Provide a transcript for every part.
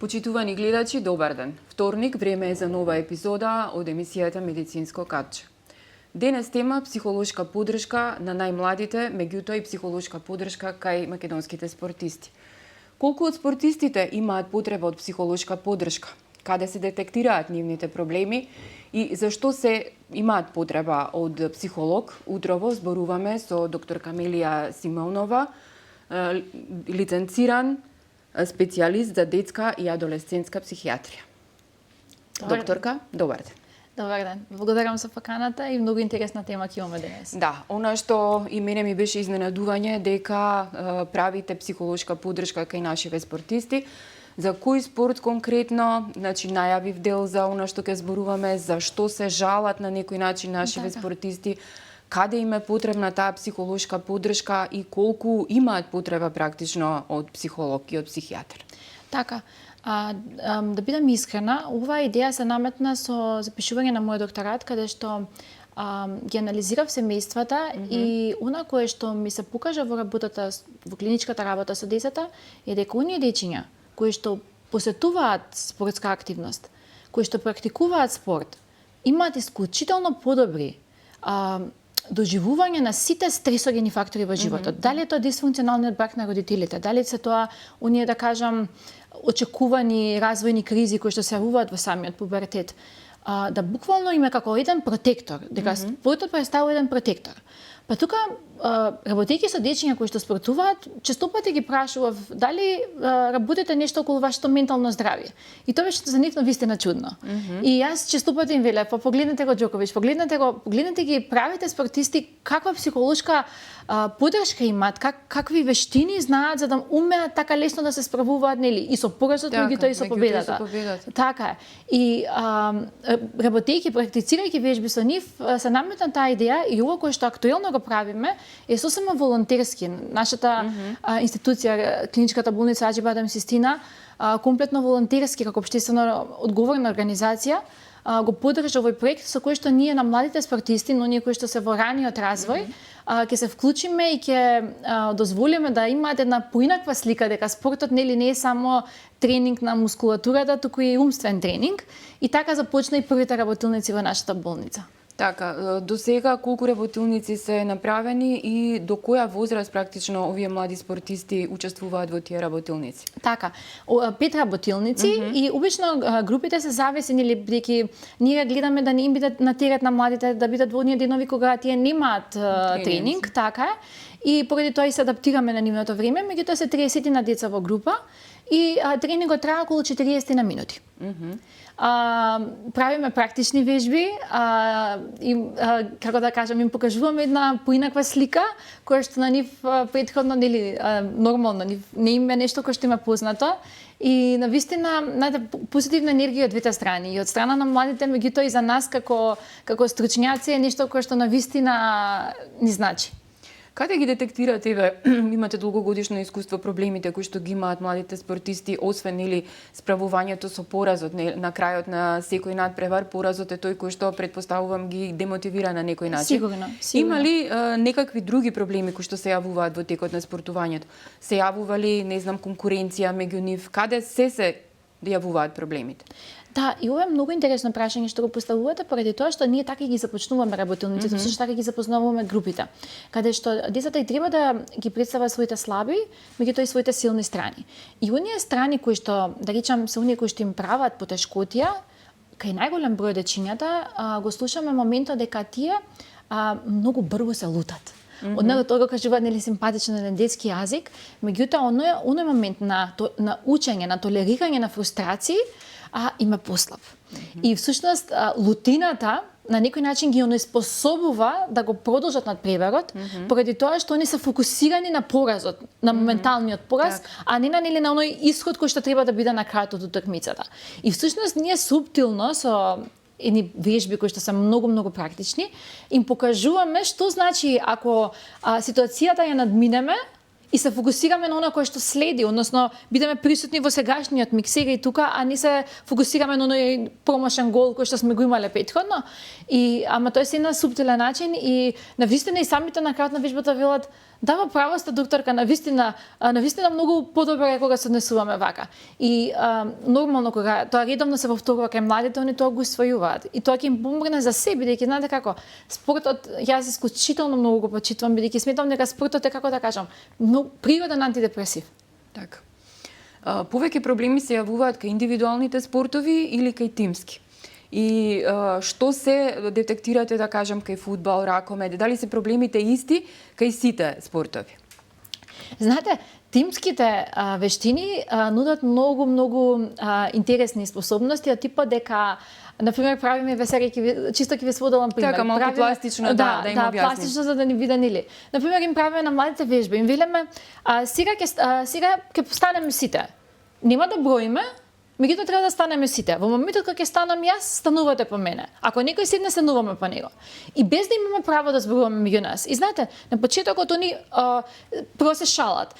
Почитувани гледачи, добар ден. Вторник, време е за нова епизода од емисијата Медицинско катче. Денес тема психолошка поддршка на најмладите, меѓутоа и психолошка поддршка кај македонските спортисти. Колку од спортистите имаат потреба од психолошка поддршка? Каде се детектираат нивните проблеми и зашто се имаат потреба од психолог? Утрово зборуваме со доктор Камелија Симеонова, лиценциран специјалист за детска и адолесцентска психијатрија. Докторка, добар ден. Добар ден. Благодарам за поканата и многу интересна тема ќе имаме денес. Да, она што и мене ми беше изненадување дека правите психолошка поддршка кај нашиве спортисти. За кој спорт конкретно, значи најавив дел за она што ќе зборуваме, зашто се жалат на некој начин нашиве спортисти, каде им е потребна таа психолошка поддршка и колку имаат потреба практично од психолог и од психијатар. Така, да бидам искрена, оваа идеја се наметна со запишување на мојот докторат, каде што ги анализирав семејствата и она кое што ми се покажа во работата, во клиничката работа со децата, е дека оние дечиња кои што посетуваат спортска активност, кои што практикуваат спорт, имаат исклучително подобри доживување на сите стресогени фактори во животот. Дали е тоа дисфункционалниот брак на родителите, дали се тоа оние, да кажам, очекувани развојни кризи кои што се јавуваат во самиот пубертет, да буквално има како еден протектор, дека спортот представува еден протектор. Па тука, работејќи со дечиња кои што спортуваат, честопати ги прашував дали работите нешто околу вашето ментално здравје. И тоа беше за нив навистина чудно. И јас честопати им велев, па погледнете го Џоковиќ, погледнете ги правите спортисти, каква психолошка поддршка имаат, какви вештини знаат за да умеат така лесно да се справуваат, нели, и со поразот, меѓутоа и со победата. Така е. И работејќи, практицирајќи вежби со нив, се наметна таа идеја и ова кое што актуелно го правиме е сосема волонтерски. Нашата институција, клиничката болница Аџи Бадам Систина, комплетно волонтерски како општествено одговорна организација, го поддржа овој проект со кој што ние на младите спортисти, но ние кои што се во раниот развој, ќе се вклучиме и ќе дозволиме да имаат една поинаква слика дека спортот нели не е само тренинг на мускулатурата, туку и умствен тренинг. И така започна и првите работилници во нашата болница. Така, до сега колку работилници се направени и до која возраст практично овие млади спортисти учествуваат во тие работилници? Така, 5 работилници и обично групите се зависени или бидејќи ние гледаме да не им бидат на терет на младите да бидат во оние денови кога тие немаат тренинг, така е. И поради тоа и се адаптираме на нивното време, меѓутоа се 30 на деца во група и тренингот трае околу 40 на минути. Правиме практични вежби и како да кажам, им покажуваме една поинаква слика која што на нив претходно нели нормално не им е нешто кое што им е познато и навистина позитивна енергија од двете страни и од страна на младите, меѓутоа и за нас како стручњаци е нешто кое што навистина ни значи. Каде ги детектирате, имате долгогодишно искуство, проблемите кои што ги имаат младите спортисти, освен или справувањето со поразот, на крајот на секој надпревар, поразот е тој кој што предпоставувам ги демотивира на некој начин. Сигурно. Има ли некакви други проблеми кои што се јавуваат во текот на спортувањето? Се јавува ли, не знам, конкуренција меѓу нив? Каде се јавуваат проблемите? Да, и ова е многу интересно прашање што го поставувате поради тоа што ние така ги започнуваме работилниците, сушто така ги запознаваме групите, каде што децата и треба да ги представат своите слаби, меѓутоа и своите силни страни. И оние страни кои што, да речам, се оние кои што им прават потешкотија, кај најголем број дечињата го слушаме моментот дека тие многу брзо се лутат. Од него тоа го кажуваат нели симпатично на детски јазик, меѓутоа оној момент на учење, на толерирање на фрустрации има послаб. И всушност лутината на некој начин ги онеспособува да го продолжат надпреварот, поради тоа што они се фокусирани на поразот, на моменталниот пораз, а не на оној исход кој што треба да биде на крајот од утакмицата. И всушност ние суптилно со едни вежби кои што се многу практични, им покажуваме што значи ако ситуацијата ја надминеме и се фокусираме на она кое што следи, односно бидеме присутни во сегашниот миг сега и тука, а не се фокусираме на оној промашен гол кој што сме го имале претходно. И ама тоа е се на суптилен начин и навистина и самите на крајот на вежбата велат дава право сте докторка, навистина многу подобро е кога се однесуваме вака. И нормално кога тоа редовно се повторува кај младите, они тоа го усвојуваат. И тоа ќе им помогне за себе, бидејќи знаете како, спортот јас исклучително многу го почитувам, бидејќи сметам дека спортот е, како да кажам, природен антидепресив. Така. Повеќе проблеми се јавуваат кај индивидуалните спортови или кај тимски? И што се детектирате, да кажам, кај фудбал, ракомет? Дали се проблемите исти кај сите спортови? Знаете, тимските вештини нудат многу интересни способности, од типот дека например правиме весереки, чисто ќе ви сводалам пример. Така малку пластично да им објасним. Пластично за да ни видат нели. Например им правиме на младите вежби, им велеме сега ќе станеме сите. Нема да броиме, меѓутоа треба да станеме сите. Во моментот кога ќе станам јас, станувате по мене. Ако некој седне, стануваме по него. И без да имаме право да зборуваме меѓу нас. И знаете, на почетокот они прво се шалат.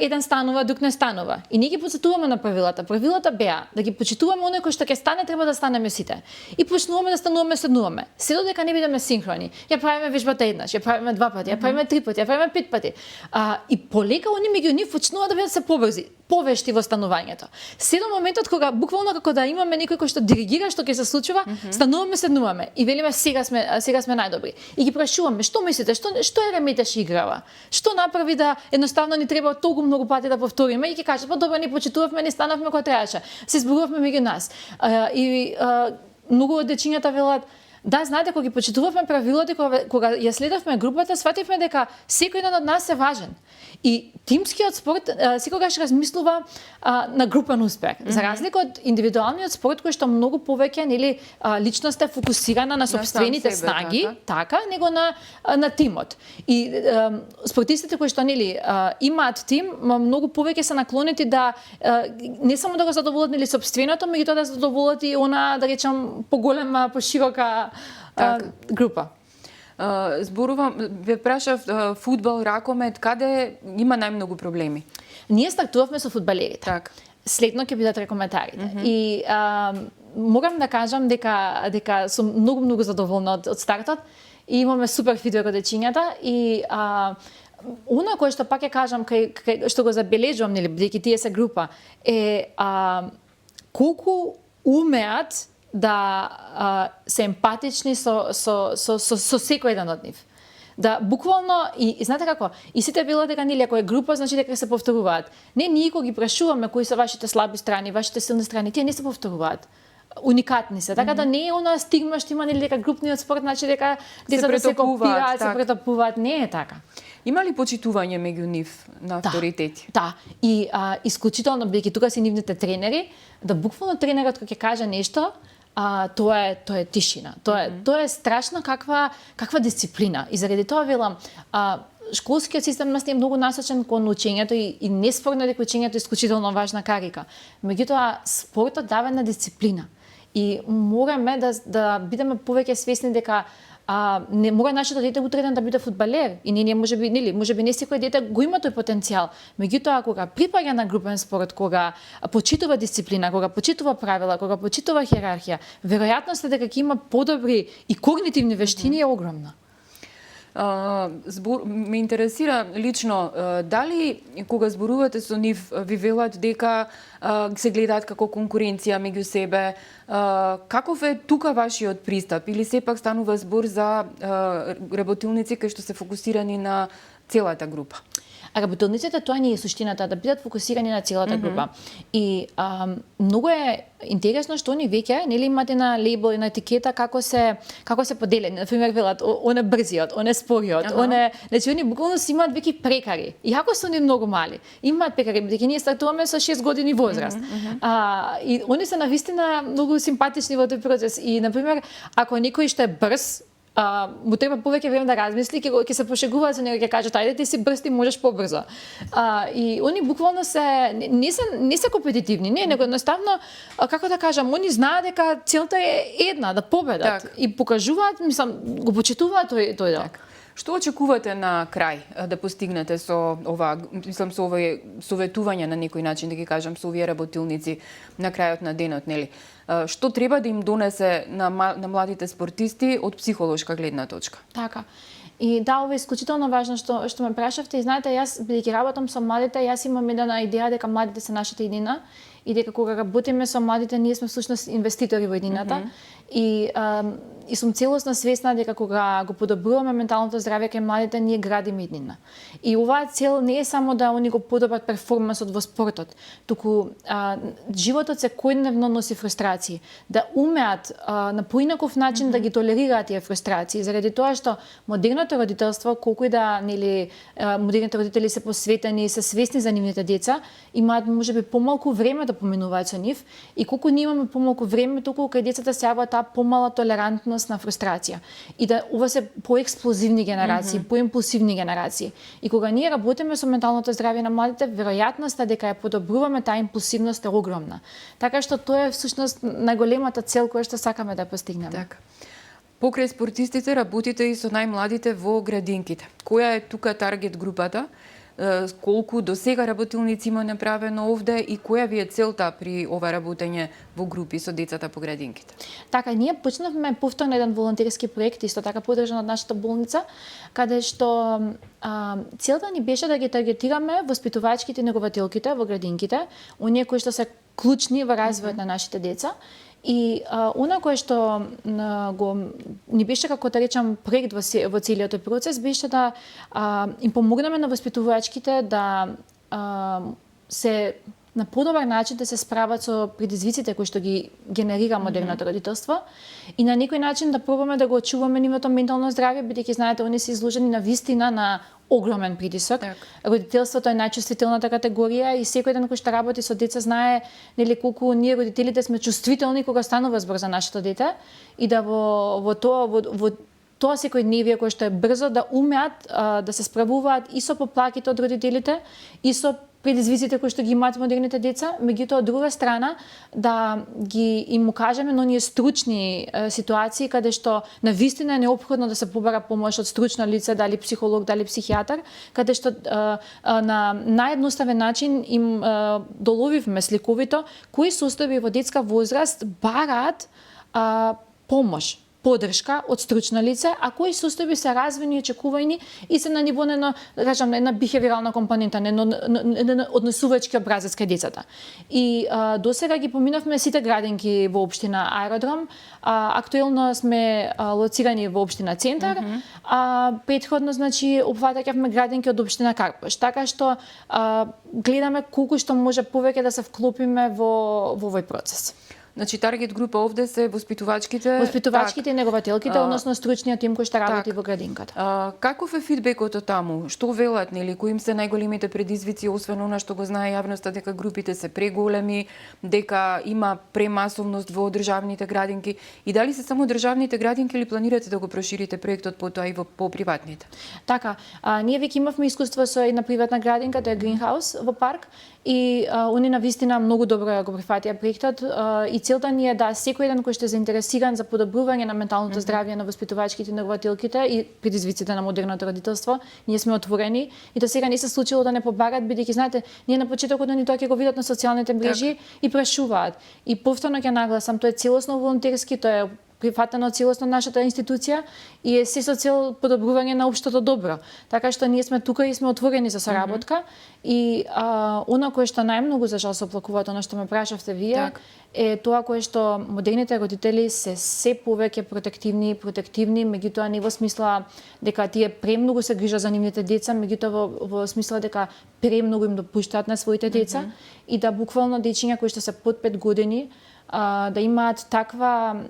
Еден станува, друг не станува. И ние ги потсетуваме на правилата. Правилата беа да ги почитуваме оној кој што ќе стане, треба да станеме сите. И почнуваме да стануваме. Се додека не бидеме синхрони. Ја правиме вежбата еднаш, ја правиме два пати, ја правиме три пати, ја правиме пет пати. И полека они меѓу нив почнуваат да бидат се побрзи, повешти во станувањето. Се до моментот кога буквално како да имаме некој кој што диригира што ќе се случува, стануваме и велиме сега сме најдобри. И ги прашуваме што мислите, што е Реметеш играва? Што направи да едноставно ни треба толку многу пати да повториме и ќе кажат па добро ни почитувавме, не станавме кога требаше. Се зборувавме меѓу нас. Многу од дечињата велат да, знаете, кога ги почитувавме правилата, кога ја следевме групата, свативме дека секој еден од нас е важен. И тимскиот спорт секогаш размислува на групен успех. За разлика од индивидуалниот спорт кој што многу повеќе нели личноста е фокусирана на сопствените снаги, така, него на тимот. И спортистите кои што нели имаат тим, многу повеќе се наклонети да не само да го задоволат нели сопственото, меѓутоа да задоволат и она, да речам, поголема, поширока група. Зборувам, ве прашав фудбал, ракомет, каде има најмногу проблеми? Ние стартувавме со фудбалерите. Так. Следно ќе бидат ракометарите. И морам да кажам дека сум многу задоволна од стартот и имаме супер фидбек од дечињата и она кое што пак ќе кажам што го забележувам, нели, бидејќи тие се група, е колку умеат да се емпатични со секој еден од нив. Да буквално и знаете како, и сите велат дека нели ако е група значи дека се повторуваат. Не, ние кога ги прашуваме кои се вашите слаби страни, вашите силни страни, тие не се повторуваат. Уникатни се. Така да не е она стигма што има нели дека групниот спорт значи дека децата се копираат, се претопуваат, не е така. Има ли почитување меѓу нив на авторитети? Да. И исклучително бидејќи тука се нивните тренери, да буквално тренерот кога ќе каже нешто, тоа е тишина. Тоа е страшно каква дисциплина. И заради тоа велам, школскиот систем нас не е многу насочен кон учењето и неспорно дека учењето е исклучително важна карика. Меѓутоа спортот дава една дисциплина. И мораме да бидеме повеќе свесни дека не мора нашето дете утре ден да биде фудбалер и ние можеби не секој дете го има тој потенцијал. Меѓутоа кога припаѓа на групен спорт, кога почитува дисциплина, кога почитува правила, кога почитува хиерархија, веројатноста дека ќе има подобри и когнитивни вештини е огромна. Ме интересира лично дали кога зборувате со нив ви велат дека се гледаат како конкуренција меѓу себе, каков е тука вашиот пристап или сепак станува збор за работилници кои што се фокусирани на целата група? Работилниците, тоа не е суштината, да бидат фокусирани на целата група. И многу е интересно што они веќе нели имате на лейбл и на етикета како се поделени. Например, велат он е брзиот, он е спориот, он е, значи они буквално си имаат веќе прекари. Иако се они многу мали, имаат прекари, бидејќи ние стартуваме со 6 години возраст. И они се навистина многу симпатични во тој процес. И например, ако некој што е брз, му треба повеќе време да размисли, ќе се пошегуваат со него, ќе кажат ајде ти си брз, ти можеш побрзо. И они буквално не се компетитивни, него едноставно, како да кажам, они знаат дека целта е една, да победат. Так. И покажуваат, го почитуваат тој дел. Так. Што очекувате на крај да постигнете со ова, со овие советување на некој начин, да ги кажам, со овие работилници на крајот на денот, нели? Што треба да им донесе на младите спортисти од психолошка гледна точка? Така. И да, ова е исклучително важно што ме прашавте и знаете, јас бидејќи работам со младите, јас имам една идеја дека младите се нашата едина и дека кога работиме со младите, ние сме всушност инвеститори во едината. И сум целосно свесна дека кога го подобруваме менталното здравје кај младите, ние градиме еднина. И оваа цел не е само да они го подобрат перформансот во спортот, туку животот секојдневно носи фрустрации, да умеат на поинаков начин да ги толерираат тие фрустрации, заради тоа што модерното родителство, колку и да модерните родители се посветени, се свесни за нивните деца, имаат можеби помалку време да поминуваат со нив и колку ние имаме помалку време, толку кај децата се јавува таа помала толерантност на фрустрација. И да ова се поексплозивни генерации, поимпулсивни генерации. И кога ние работиме со менталното здравје на младите, веројатноста дека ја подобруваме таа импулсивност е огромна. Така што тоа е всушност најголемата цел која што сакаме да постигнеме. Така. Покрај спортистите работите и со најмладите во градинките. Која е тука таргет групата? Колку до сега работилници има направено овде и која ви е целта при ова работење во групи со децата по градинките? Така, ние почнавме повторно еден волонтерски проект, исто така подржан од нашата болница, каде што целта ни беше да ги таргетираме воспитувачките и негователките во градинките, оние кои што се клучни во развојот на нашите деца. И она кое што ни беше, како да речам, проект во целиот тој процес, беше да им помогнеме на воспитувачките да се на подобар начин да се справат со предизвиците кои што ги генерира модерното родителство и на некој начин да пробаме да го очуваме нивното ментално здравје, бидејќи знаете, они се изложени на вистина на огромен притисок. Родителството е најчувствителната категорија и секој ден кој што работи со деца знае нели колку ние родителите сме чувствителни кога станува збор за нашето дете и да во тоа секојдневие кое што е брзо да умеат да се справуваат и со поплаките од родителите и со предизвиците кои што ги имаат модерните деца, меѓутоа од друга страна да им укажеме на оние стручни ситуации каде што навистина е неопходно да се побара помош од стручно лице, дали психолог, дали психијатар, каде што на наједноставен начин им доловивме сликовито кои состојби во детска возраст бараат помош, поддршка од стручно лице, а кои состојби се развојни и очекувањни и се на ниво на една бихевиорална компонента, на однесувачки образец кај децата. И досега ги поминавме сите градинки во општина Аеродром, актуелно сме лоцирани во општина Центар, претходно значи опфатаќавме градинки од општина Карпош, така што гледаме колку што може повеќе да се вклопиме во овој процес. Значи, таргет група овде се воспитувачките и негователките, односно стручниот тим кој што работи во градинката. Каков е фидбекот од таму? Што велат, нели, кои им се најголемите предизвици, освен она што го знае јавноста дека групите се преголеми, дека има премасовност во државните градинки и дали се само државните градинки или планирате да го проширите проектот потоа и по приватните? Така, ние веќе имавме искуство со една приватна градинка, тоа е Greenhouse во парк и они навистина многу добро го прифатија проектот и целта ни е да секој еден кој што е заинтересиран за подобрување на менталното здравје на воспитувачките и негователките и предизвиците на модерното родителство, ние сме отворени и до сега не се случило да не побарат, бидејќи знаете, ние на почетокот они тоа ќе го видат на социјалните мрежи и прашуваат. И повторно ќе нагласам, тоа е целосно волонтерски, тоа е прифатено целосно нашата институција и е се со цел подобрување на општото добро. Така што ние сме тука и сме отворени за соработка и она кое што најмногу за жал се оплакуваат, она што ме прашавте вие, е тоа кое што модерните родители се повеќе протективни, меѓутоа не во смисла дека тие премногу се грижат за нивните деца, меѓутоа во смисла дека премногу им допуштаат на своите деца и да буквално дечиња кои што се под 5 години да имаат таква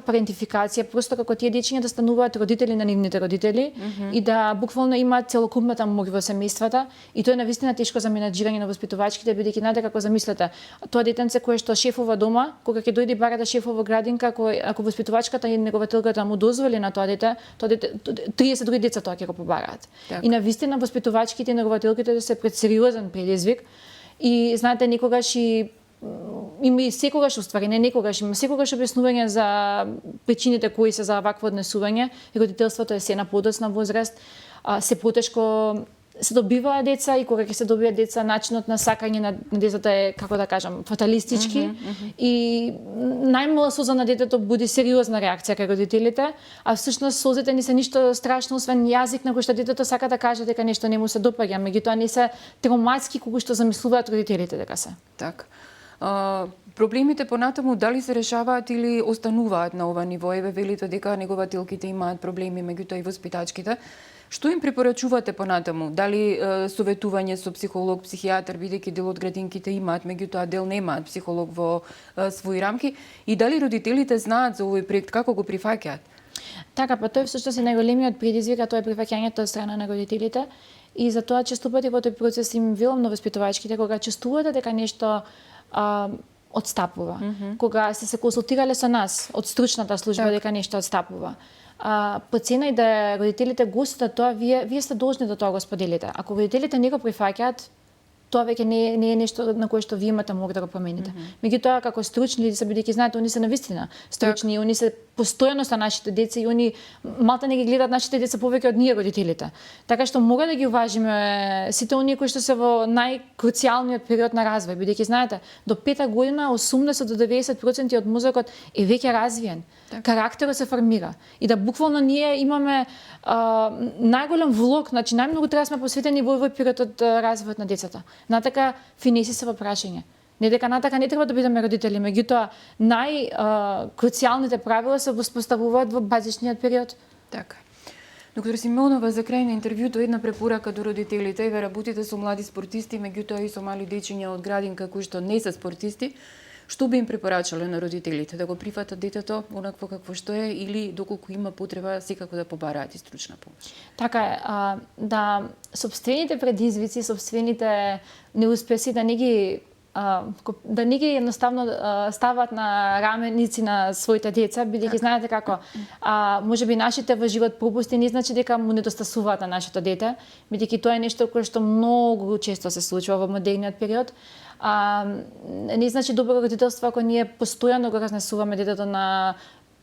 парентификација, просто како тие дечиња да стануваат родители на нивните родители и да буквално имаат целокупната моќ во семејствата и тоа е навистина тешко за менаџирање на воспитувачките, бидејќи знаете како замислете, тоа детенце кое што шефува дома, кога ќе дојде бара да шефува градинка, ако воспитувачката и негователката му дозволи на тоа дете 30 други деца тоа ќе го побараат. И навистина воспитувачките и негователките се пред сериозен предизвик и знаете некогаш и има и секогаш уствари, не некогаш, има секогаш објаснување за причините кои се за вакво однесување. Родителството е се на подоцна возраст, се потешко се добиваа деца и кога ќе се добијат деца, начинот на сакање на децата е, како да кажам, фаталистички и најмала соза на детето буди сериозна реакција кај родителите, а всушност созите не се ништо страшно освен јазик на кој што детето сака да каже дека нешто не му се допаѓа, меѓутоа не се травматски колку што замислуваат родителите дека се. Така. Проблемите понатаму дали се решаваат или остануваат на ова ниво? Еве велите дека негователките имаат проблеми, меѓутоа и воспитачките. Што им препорачувате понатаму? Дали советување со психолог, психијатар, бидејќи дел од градинките имаат, меѓутоа дел немаат психолог во своји рамки? И дали родителите знаат за овој проект, како го прифаќаат? Така, па тој всушност е најголемиот предизвик, а тоа е прифаќањето од страна на родителите. И затоа често пати во тој процес им велам на воспитувачките, кога чувствувате дека нешто одстапува, кога се консултирале со нас од стручната служба дека нешто одстапува. По цена и да родителите го осетат тоа, вие сте должни да тоа го споделите. Ако родителите не го прифаќаат, тоа веќе не е нешто на кое што вие имате мога да го промените. Меѓутоа како стручни лица, бидејќи знаете, они се навистина стручни, они се постојано со нашите деца и они малта не ги гледаат нашите деца повеќе од ние родителите. Така што мора да ги уважиме сите оние кои што се во најкруцијалниот период на развој, бидејќи знаете, до 5-та година 80 до 90% од мозокот е веќе развиен. Карактерот се формира и да буквално ние имаме најголем влог, значи најмногу треба да сме посветени во овој период од развојот на децата. Натака финеси се во прашање. Не дека натака не треба да бидеме родители, меѓутоа најкруцијалните правила се воспоставуваат во базичниот период. Така. Доктор Симеонова, за крај на интервјуто една препорака до родителите. Еве работите со млади спортисти, меѓутоа и со мали дечиња од градинка кои што не се спортисти. Што би им препорачале на родителите? Да го прифатат детето онакво какво што е или доколку има потреба секако да побараат и стручна помош? Така е, да сопствените предизвици, сопствените неуспеси да не ги едноставно стават на раменици на своите деца, бидејќи знаете како, можеби нашите во живот пропусти не значи дека му недостасуваат на нашето дете, бидејќи тоа е нешто кое што многу често се случува во модерниот период. Не значи добро родителство ако ние постојано го разнесуваме детето на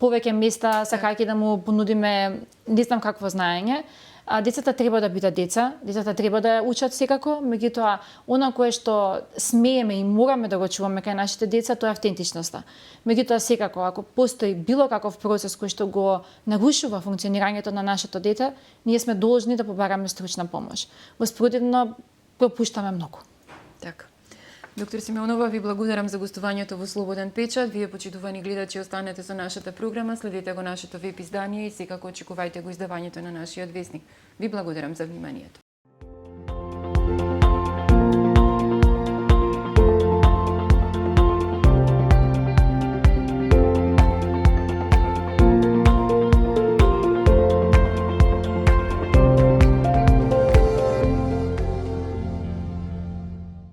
повеќе места, сакајќи да му понудиме не знам какво знаење. Децата треба да бидат деца, децата треба да учат секако, меѓутоа она кое што смееме и мораме да го чуваме кај нашите деца, тоа е автентичноста. Меѓутоа секако, ако постои било каков процес кој што го нарушува функционирањето на нашето дете, ние сме должни да побараме стручна помош. Во спротивно пропуштаме многу. Така. Доктор Симеонова, ви благодарам за гостувањето во Слободен печат. Вие, почитувани гледачи, останете со нашата програма, следете го нашето веб издание и секако очекувајте го издавањето на нашиот весник. Ви благодарам за вниманието.